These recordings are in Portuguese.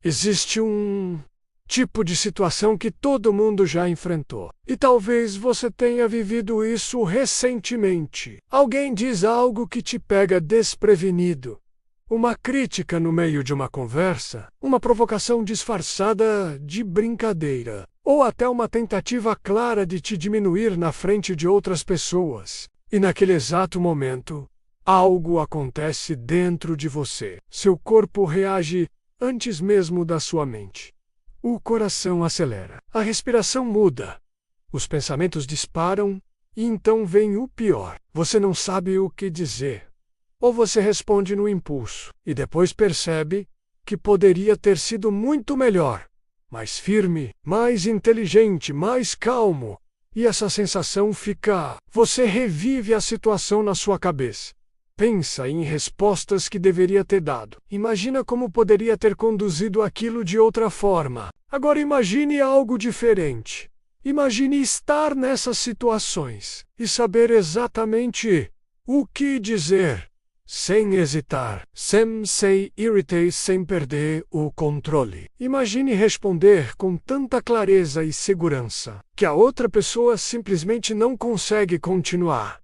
Existe um tipo de situação que todo mundo já enfrentou. E talvez você tenha vivido isso recentemente. Alguém diz algo que te pega desprevenido. Uma crítica no meio de uma conversa, uma provocação disfarçada de brincadeira, ou até uma tentativa clara de te diminuir na frente de outras pessoas. E naquele exato momento, algo acontece dentro de você. Seu corpo reage antes mesmo da sua mente. O coração acelera, a respiração muda, os pensamentos disparam e então vem o pior. Você não sabe o que dizer. Ou você responde no impulso e depois percebe que poderia ter sido muito melhor, mais firme, mais inteligente, mais calmo. E essa sensação fica. Você revive a situação na sua cabeça. Pensa em respostas que deveria ter dado. Imagina como poderia ter conduzido aquilo de outra forma. Agora imagine algo diferente. Imagine estar nessas situações e saber exatamente o que dizer, sem hesitar, sem se irritar, sem perder o controle. Imagine responder com tanta clareza e segurança que a outra pessoa simplesmente não consegue continuar.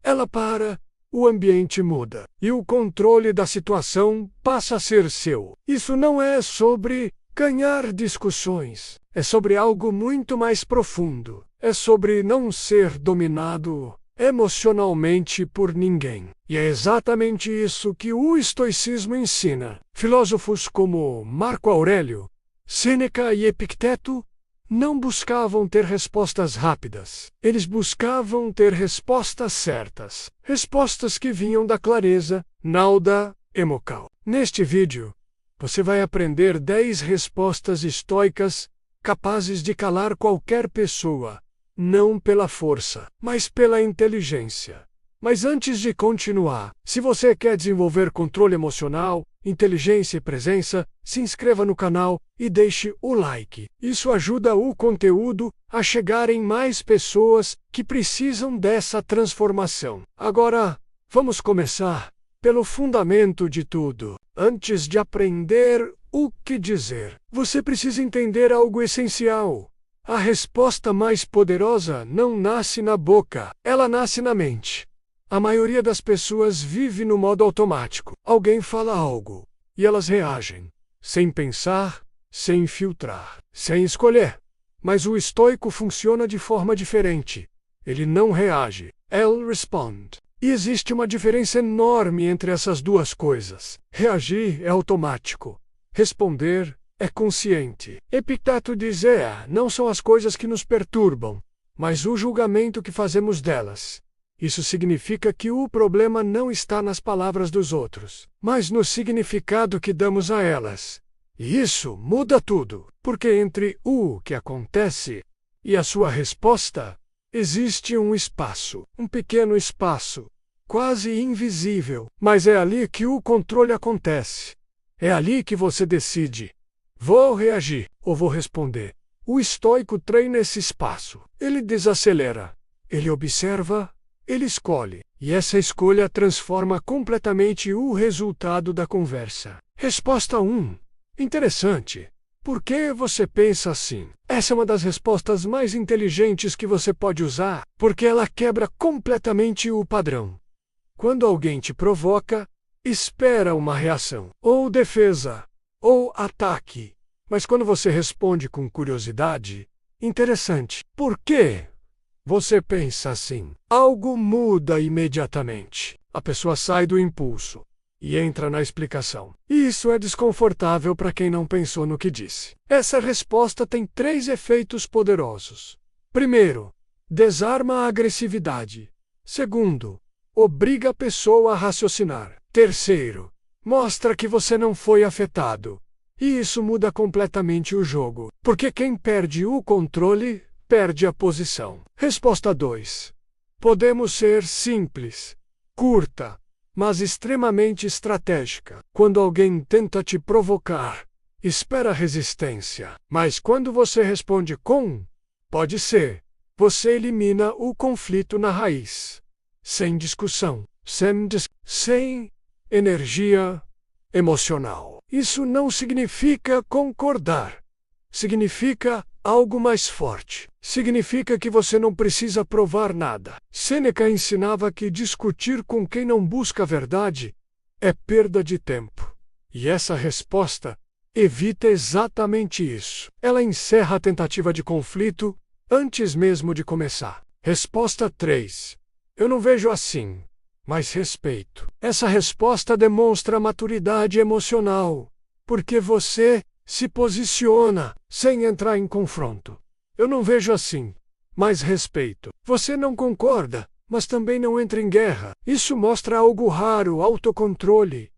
Ela para. O ambiente muda e o controle da situação passa a ser seu. Isso não é sobre ganhar discussões. É sobre algo muito mais profundo. É sobre não ser dominado emocionalmente por ninguém. E é exatamente isso que o estoicismo ensina. Filósofos como Marco Aurélio, Sêneca e Epicteto não buscavam ter respostas rápidas. Eles buscavam ter respostas certas. Respostas que vinham da clareza, não da emoção. Neste vídeo, você vai aprender 10 respostas estoicas capazes de calar qualquer pessoa, não pela força, mas pela inteligência. Mas antes de continuar, se você quer desenvolver controle emocional, inteligência e presença, se inscreva no canal e deixe o like. Isso ajuda o conteúdo a chegar em mais pessoas que precisam dessa transformação. Agora, vamos começar pelo fundamento de tudo. Antes de aprender o que dizer, você precisa entender algo essencial. A resposta mais poderosa não nasce na boca, ela nasce na mente. A maioria das pessoas vive no modo automático. Alguém fala algo e elas reagem, sem pensar, sem filtrar, sem escolher. Mas o estoico funciona de forma diferente. Ele não reage, ele responde. E existe uma diferença enorme entre essas duas coisas. Reagir é automático. Responder é consciente. Epicteto diz: não são as coisas que nos perturbam, mas o julgamento que fazemos delas. Isso significa que o problema não está nas palavras dos outros, mas no significado que damos a elas. E isso muda tudo, porque entre o que acontece e a sua resposta, existe um espaço, um pequeno espaço, quase invisível, mas é ali que o controle acontece. É ali que você decide: vou reagir ou vou responder. O estoico treina esse espaço. Ele desacelera, ele observa, ele escolhe, e essa escolha transforma completamente o resultado da conversa. Resposta 1. Interessante. Por que você pensa assim? Essa é uma das respostas mais inteligentes que você pode usar, porque ela quebra completamente o padrão. Quando alguém te provoca, espera uma reação, ou defesa, ou ataque. Mas quando você responde com curiosidade, interessante. Por quê você pensa assim? Algo muda imediatamente. A pessoa sai do impulso e entra na explicação. E isso é desconfortável para quem não pensou no que disse. Essa resposta tem 3 efeitos poderosos. Primeiro, desarma a agressividade. Segundo, obriga a pessoa a raciocinar. Terceiro, mostra que você não foi afetado. E isso muda completamente o jogo, porque quem perde o controle perde a posição. Resposta 2. Podemos ser simples, curta, mas extremamente estratégica. Quando alguém tenta te provocar, espera resistência. Mas quando você responde com "pode ser", você elimina o conflito na raiz. Sem discussão, sem energia, emocional. Isso não significa concordar. Significa algo mais forte. Significa que você não precisa provar nada. Sêneca ensinava que discutir com quem não busca a verdade é perda de tempo. E essa resposta evita exatamente isso. Ela encerra a tentativa de conflito antes mesmo de começar. Resposta 3. Eu não vejo assim, mas respeito. Essa resposta demonstra maturidade emocional, porque você se posiciona sem entrar em confronto. Eu não vejo assim, mas respeito. Você não concorda, mas também não entra em guerra. Isso mostra algo raro, autocontrole.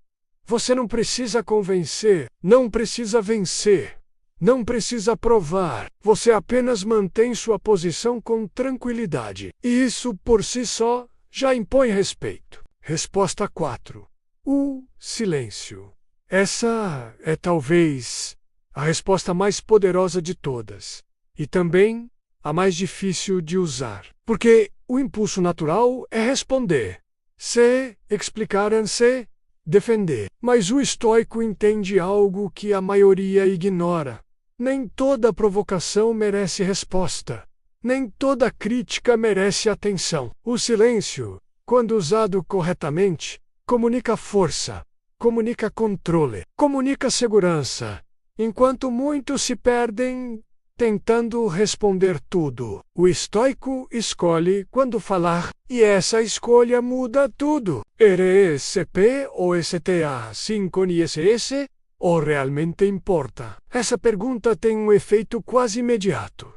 Você não precisa convencer, não precisa vencer, não precisa provar. Você apenas mantém sua posição com tranquilidade. E isso, por si só, já impõe respeito. Resposta 4. O silêncio. Essa é talvez a resposta mais poderosa de todas. E também a mais difícil de usar. Porque o impulso natural é responder. Se, explicar-se, defender. Mas o estoico entende algo que a maioria ignora. Nem toda provocação merece resposta. Nem toda crítica merece atenção. O silêncio, quando usado corretamente, comunica força, comunica controle, comunica segurança, enquanto muitos se perdem tentando responder tudo. O estoico escolhe quando falar, e essa escolha muda tudo. RSP ou STA 5 ISS? Ou realmente importa? Essa pergunta tem um efeito quase imediato.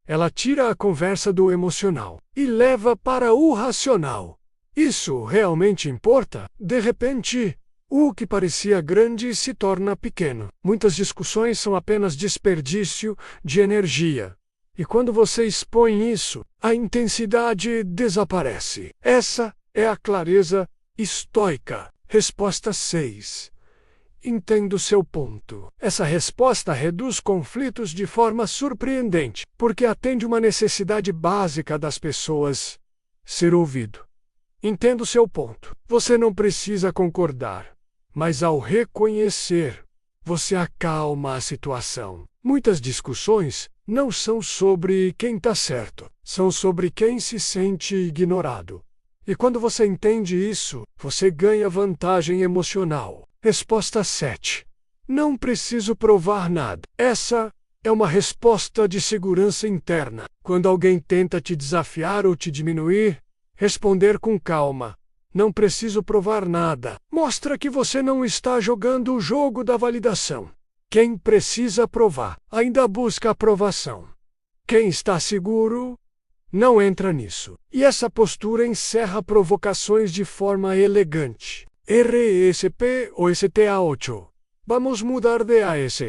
Ela tira a conversa do emocional e leva para o racional. Isso realmente importa? De repente, o que parecia grande se torna pequeno. Muitas discussões são apenas desperdício de energia. E quando você expõe isso, a intensidade desaparece. Essa é a clareza estoica. Resposta 6. Entendo seu ponto. Essa resposta reduz conflitos de forma surpreendente, porque atende uma necessidade básica das pessoas: ser ouvido. Entendo seu ponto. Você não precisa concordar, mas ao reconhecer, você acalma a situação. Muitas discussões não são sobre quem está certo, são sobre quem se sente ignorado. E quando você entende isso, você ganha vantagem emocional. Resposta 7. Não preciso provar nada. Essa é uma resposta de segurança interna. Quando alguém tenta te desafiar ou te diminuir, responder com calma. Não preciso provar nada. Mostra que você não está jogando o jogo da validação. Quem precisa provar ainda busca aprovação. Quem está seguro não entra nisso. E essa postura encerra provocações de forma elegante. RSP ou STA 8. Vamos mudar de AS.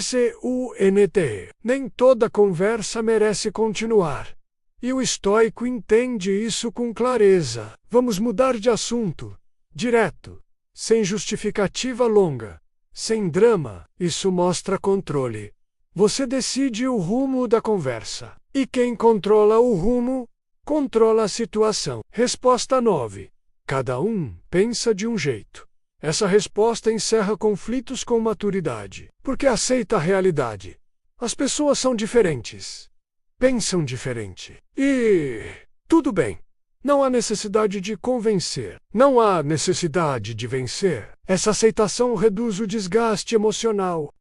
SUNT. Nem toda conversa merece continuar. E o estoico entende isso com clareza. Vamos mudar de assunto. Direto. Sem justificativa longa. Sem drama. Isso mostra controle. Você decide o rumo da conversa. E quem controla o rumo, controla a situação. Resposta 9. Cada um pensa de um jeito. Essa resposta encerra conflitos com maturidade, porque aceita a realidade. As pessoas são diferentes. Pensam diferente. E tudo bem. Não há necessidade de convencer. Não há necessidade de vencer. Essa aceitação reduz o desgaste emocional.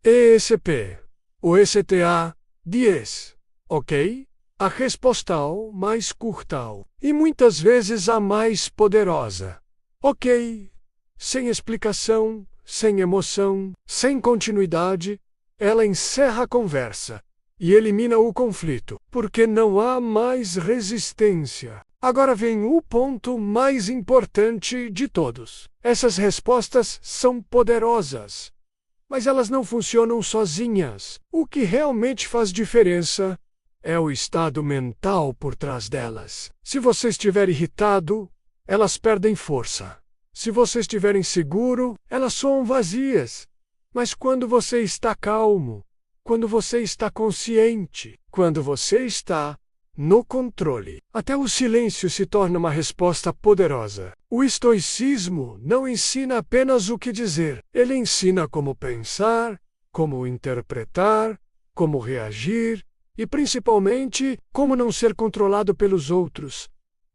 ESP. O STA 10. Ok? A resposta mais curta e muitas vezes a mais poderosa. Ok. Sem explicação, sem emoção, sem continuidade, ela encerra a conversa e elimina o conflito, porque não há mais resistência. Agora vem o ponto mais importante de todos. Essas respostas são poderosas, mas elas não funcionam sozinhas. O que realmente faz diferença é o estado mental por trás delas. Se você estiver irritado, elas perdem força. Se você estiver inseguro, elas soam vazias. Mas quando você está calmo, quando você está consciente, quando você está no controle. Até o silêncio se torna uma resposta poderosa. O estoicismo não ensina apenas o que dizer, ele ensina como pensar, como interpretar, como reagir e, principalmente, como não ser controlado pelos outros.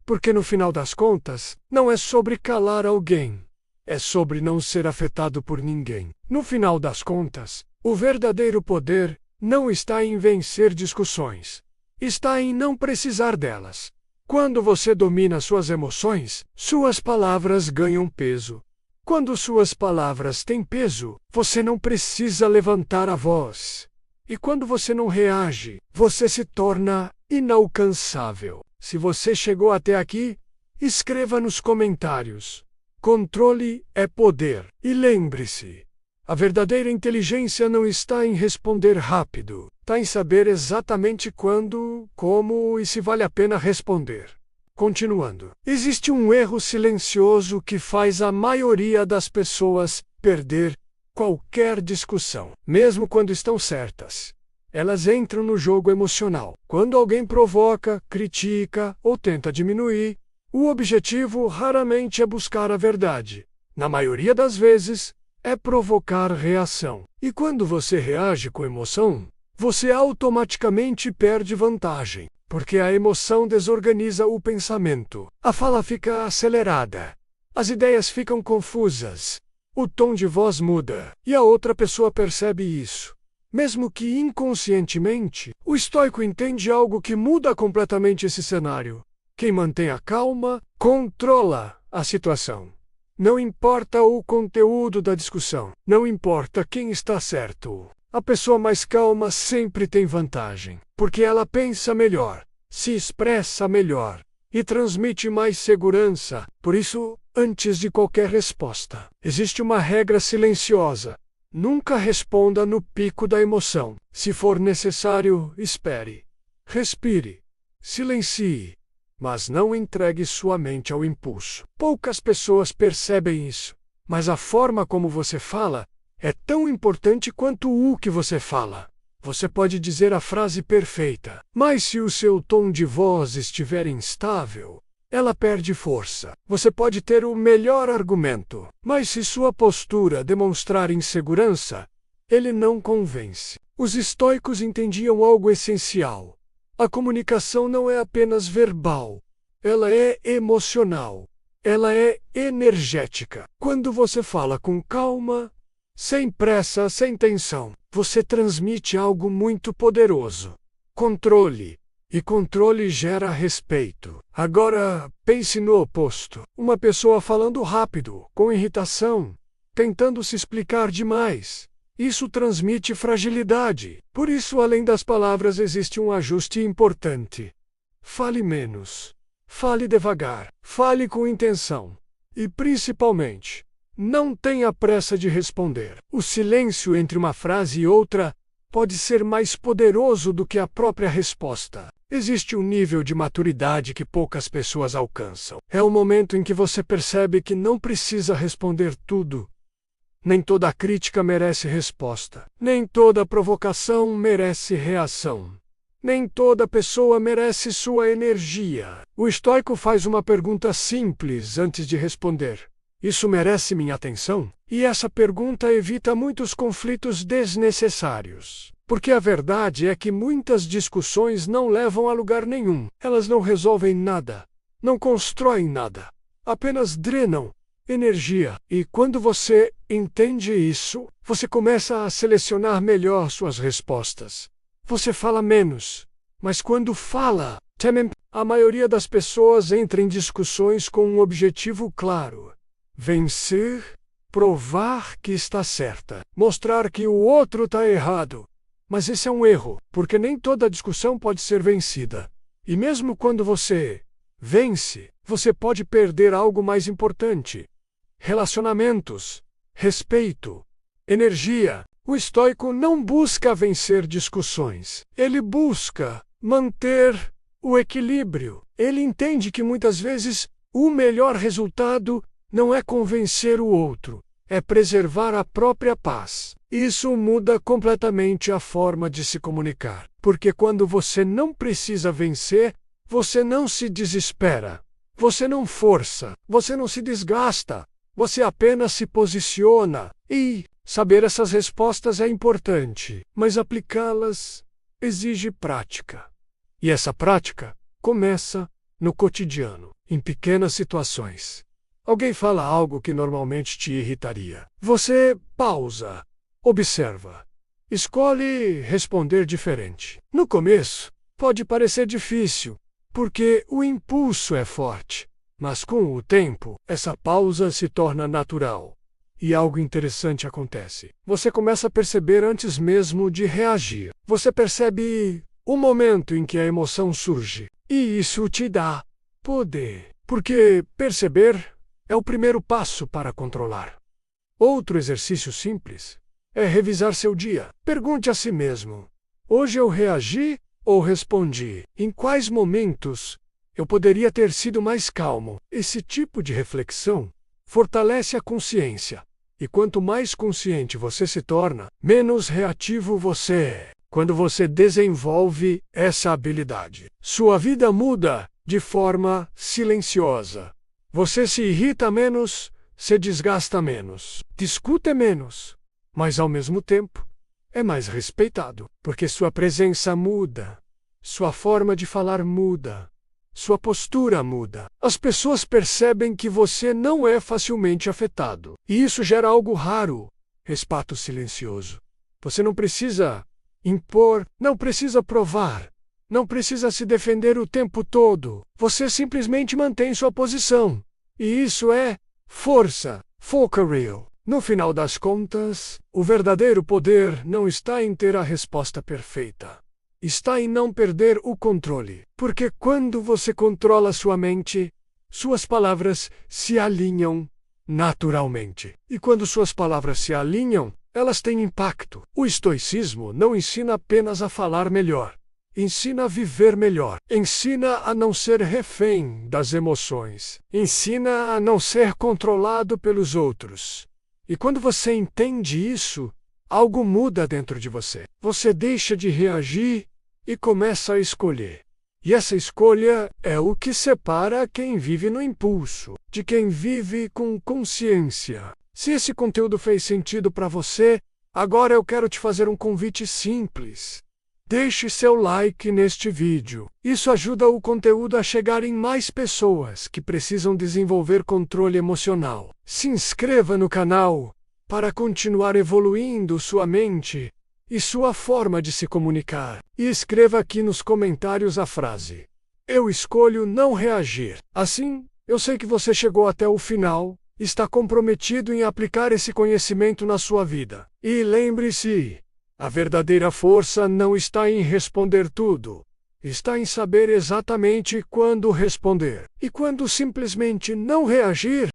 Porque, no final das contas, não é sobre calar alguém, é sobre não ser afetado por ninguém. No final das contas, o verdadeiro poder não está em vencer discussões, está em não precisar delas. Quando você domina suas emoções, suas palavras ganham peso. Quando suas palavras têm peso, você não precisa levantar a voz. E quando você não reage, você se torna inalcançável. Se você chegou até aqui, escreva nos comentários. Controle é poder. E lembre-se, a verdadeira inteligência não está em responder rápido, está em saber exatamente quando, como e se vale a pena responder. Continuando, existe um erro silencioso que faz a maioria das pessoas perder qualquer discussão, mesmo quando estão certas. Elas entram no jogo emocional. Quando alguém provoca, critica ou tenta diminuir, o objetivo raramente é buscar a verdade. Na maioria das vezes, é provocar reação. E quando você reage com emoção, você automaticamente perde vantagem, porque a emoção desorganiza o pensamento. A fala fica acelerada, as ideias ficam confusas, o tom de voz muda, e a outra pessoa percebe isso. Mesmo que inconscientemente, o estoico entende algo que muda completamente esse cenário. Quem mantém a calma, controla a situação. Não importa o conteúdo da discussão, não importa quem está certo. A pessoa mais calma sempre tem vantagem, porque ela pensa melhor, se expressa melhor e transmite mais segurança. Por isso, antes de qualquer resposta, existe uma regra silenciosa. Nunca responda no pico da emoção. Se for necessário, espere. Respire. Silencie. Mas não entregue sua mente ao impulso. Poucas pessoas percebem isso, mas a forma como você fala é tão importante quanto o que você fala. Você pode dizer a frase perfeita, mas se o seu tom de voz estiver instável, ela perde força. Você pode ter o melhor argumento, mas se sua postura demonstrar insegurança, ele não convence. Os estoicos entendiam algo essencial. A comunicação não é apenas verbal, ela é emocional, ela é energética. Quando você fala com calma, sem pressa, sem tensão, você transmite algo muito poderoso. Controle. E controle gera respeito. Agora, pense no oposto. Uma pessoa falando rápido, com irritação, tentando se explicar demais. Isso transmite fragilidade. Por isso, além das palavras, existe um ajuste importante. Fale menos. Fale devagar. Fale com intenção. E, principalmente, não tenha pressa de responder. O silêncio entre uma frase e outra pode ser mais poderoso do que a própria resposta. Existe um nível de maturidade que poucas pessoas alcançam. É o momento em que você percebe que não precisa responder tudo. Nem toda crítica merece resposta. Nem toda provocação merece reação. Nem toda pessoa merece sua energia. O estoico faz uma pergunta simples antes de responder. Isso merece minha atenção? E essa pergunta evita muitos conflitos desnecessários. Porque a verdade é que muitas discussões não levam a lugar nenhum. Elas não resolvem nada. Não constroem nada. Apenas drenam energia. E quando você entende isso, você começa a selecionar melhor suas respostas. Você fala menos. Mas quando fala, a maioria das pessoas entra em discussões com um objetivo claro. Vencer, provar que está certa, mostrar que o outro está errado. Mas esse é um erro, porque nem toda discussão pode ser vencida. E mesmo quando você vence, você pode perder algo mais importante. Relacionamentos, respeito, energia. O estoico não busca vencer discussões. Ele busca manter o equilíbrio. Ele entende que muitas vezes o melhor resultado não é convencer o outro, é preservar a própria paz. Isso muda completamente a forma de se comunicar, porque quando você não precisa vencer, você não se desespera, você não força, você não se desgasta, você apenas se posiciona. E saber essas respostas é importante, mas aplicá-las exige prática. E essa prática começa no cotidiano, em pequenas situações. Alguém fala algo que normalmente te irritaria. Você pausa, observa, escolhe responder diferente. No começo, pode parecer difícil, porque o impulso é forte. Mas com o tempo, essa pausa se torna natural. E algo interessante acontece. Você começa a perceber antes mesmo de reagir. Você percebe o momento em que a emoção surge. E isso te dá poder. Porque perceber é o primeiro passo para controlar. Outro exercício simples é revisar seu dia. Pergunte a si mesmo: hoje eu reagi ou respondi? Em quais momentos eu poderia ter sido mais calmo? Esse tipo de reflexão fortalece a consciência. E quanto mais consciente você se torna, menos reativo você é. Quando você desenvolve essa habilidade, sua vida muda de forma silenciosa. Você se irrita menos, se desgasta menos, discute menos, mas ao mesmo tempo é mais respeitado, porque sua presença muda, sua forma de falar muda, sua postura muda. As pessoas percebem que você não é facilmente afetado, e isso gera algo raro: respeito silencioso. Você não precisa impor, não precisa provar, não precisa se defender o tempo todo. Você simplesmente mantém sua posição. E isso é força. Foca real. No final das contas, o verdadeiro poder não está em ter a resposta perfeita. Está em não perder o controle. Porque quando você controla sua mente, suas palavras se alinham naturalmente. E quando suas palavras se alinham, elas têm impacto. O estoicismo não ensina apenas a falar melhor. Ensina a viver melhor. Ensina a não ser refém das emoções. Ensina a não ser controlado pelos outros. E quando você entende isso, algo muda dentro de você. Você deixa de reagir e começa a escolher. E essa escolha é o que separa quem vive no impulso de quem vive com consciência. Se esse conteúdo fez sentido para você, agora eu quero te fazer um convite simples. Deixe seu like neste vídeo. Isso ajuda o conteúdo a chegar em mais pessoas que precisam desenvolver controle emocional. Se inscreva no canal para continuar evoluindo sua mente e sua forma de se comunicar. E escreva aqui nos comentários a frase: eu escolho não reagir. Assim, eu sei que você chegou até o final, está comprometido em aplicar esse conhecimento na sua vida. E lembre-se, a verdadeira força não está em responder tudo. Está em saber exatamente quando responder. E quando simplesmente não reagir,